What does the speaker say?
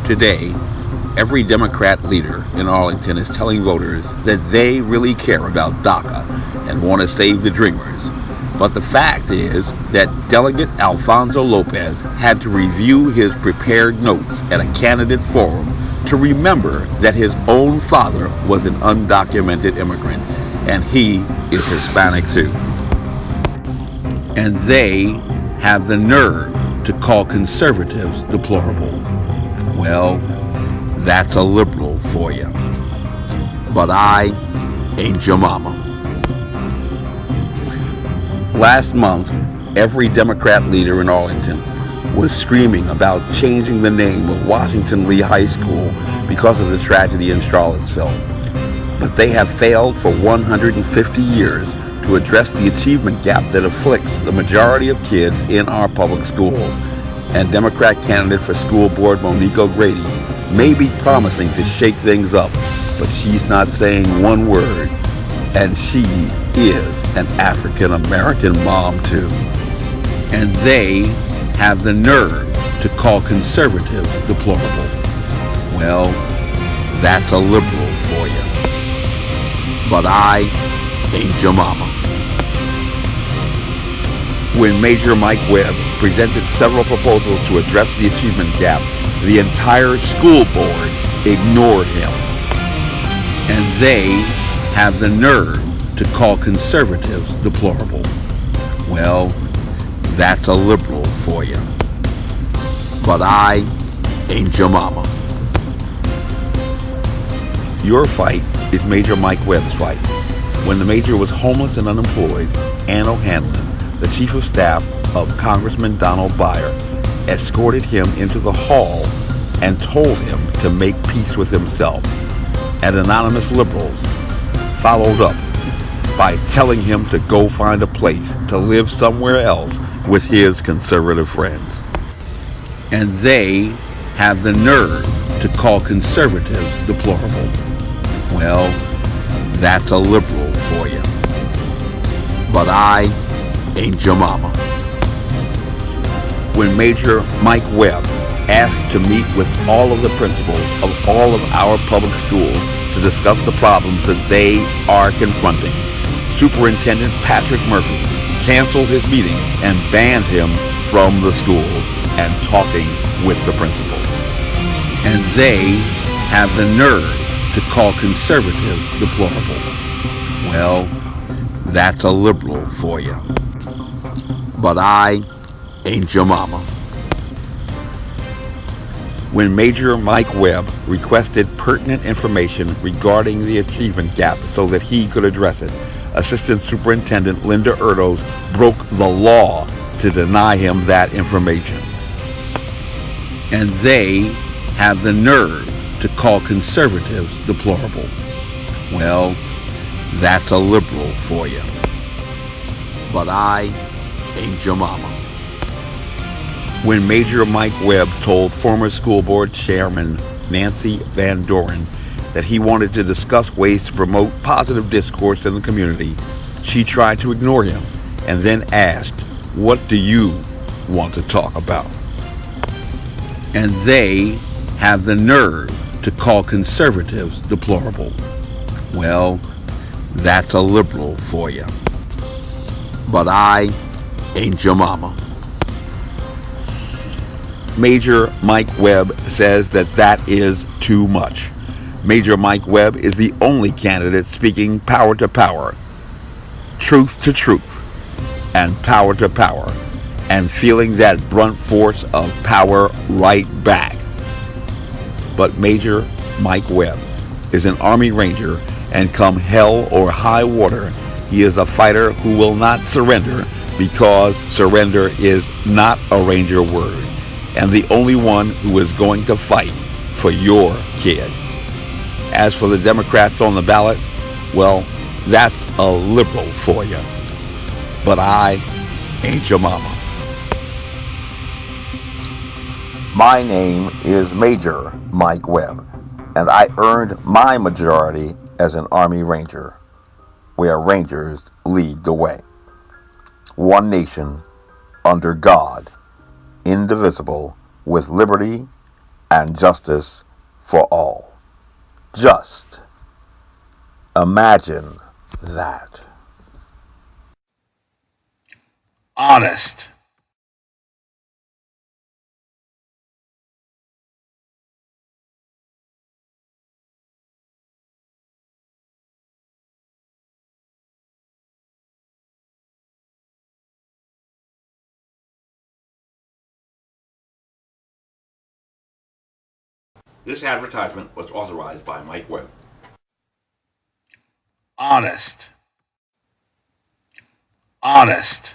Today, every Democrat leader in Arlington is telling voters that they really care about DACA and want to save the Dreamers. But the fact is that Delegate Alfonso Lopez had to review his prepared notes at a candidate forum to remember that his own father was an undocumented immigrant, and he is Hispanic too. And they have the nerve to call conservatives deplorable. Well, that's a liberal for you. But I ain't your mama. Last month, every Democrat leader in Arlington was screaming about changing the name of Washington Lee High School because of the tragedy in Charlottesville. But they have failed for 150 years to address the achievement gap that afflicts the majority of kids in our public schools. And Democrat candidate for school board Monique O'Grady may be promising to shake things up, but she's not saying one word. And she is an African American mom too. And they have the nerve to call conservatives deplorable. Well, that's a liberal for you. But I ain't your mama. When Major Mike Webb presented several proposals to address the achievement gap, the entire school board ignored him. And they have the nerve to call conservatives deplorable. Well, that's a liberal for you. But I ain't your mama. Your fight is Major Mike Webb's fight. When the major was homeless and unemployed, Ann O'Hanlon, the chief of staff of Congressman Donald Byer, escorted him into the hall and told him to make peace with himself. And anonymous liberals followed up by telling him to go find a place to live somewhere else with his conservative friends. And they have the nerve to call conservatives deplorable. Well, that's a liberal for you. But I ain't your mama. When Major Mike Webb asked to meet with all of the principals of all of our public schools to discuss the problems that they are confronting, Superintendent Patrick Murphy canceled his meetings and banned him from the schools and talking with the principals. And they have the nerve to call conservatives deplorable. Well, that's a liberal for you. But I ain't your mama. When Major Mike Webb requested pertinent information regarding the achievement gap so that he could address it, Assistant Superintendent Linda Erdos broke the law to deny him that information. And they have the nerve to call conservatives deplorable. Well, that's a liberal for you. But I ain't your mama. When Major Mike Webb told former school board chairman Nancy Van Doren that he wanted to discuss ways to promote positive discourse in the community, she tried to ignore him and then asked, "What do you want to talk about?" And they have the nerve to call conservatives deplorable. Well, that's a liberal for you. But I ain't your mama. Major Mike Webb says that is too much. Major Mike Webb is the only candidate speaking power to power, truth to truth, and power to power, and feeling that blunt force of power right back. But Major Mike Webb is an Army Ranger, and come hell or high water, he is a fighter who will not surrender, because surrender is not a Ranger word, and the only one who is going to fight for your kids. As for the Democrats on the ballot, well, that's a liberal for you. But I ain't your mama. My name is Major Mike Webb, and I earned my majority as an Army Ranger, where Rangers lead the way. One nation, under God, indivisible, with liberty and justice for all. Just imagine that. Honest. This advertisement was authorized by Mike Webb. Honest. Honest.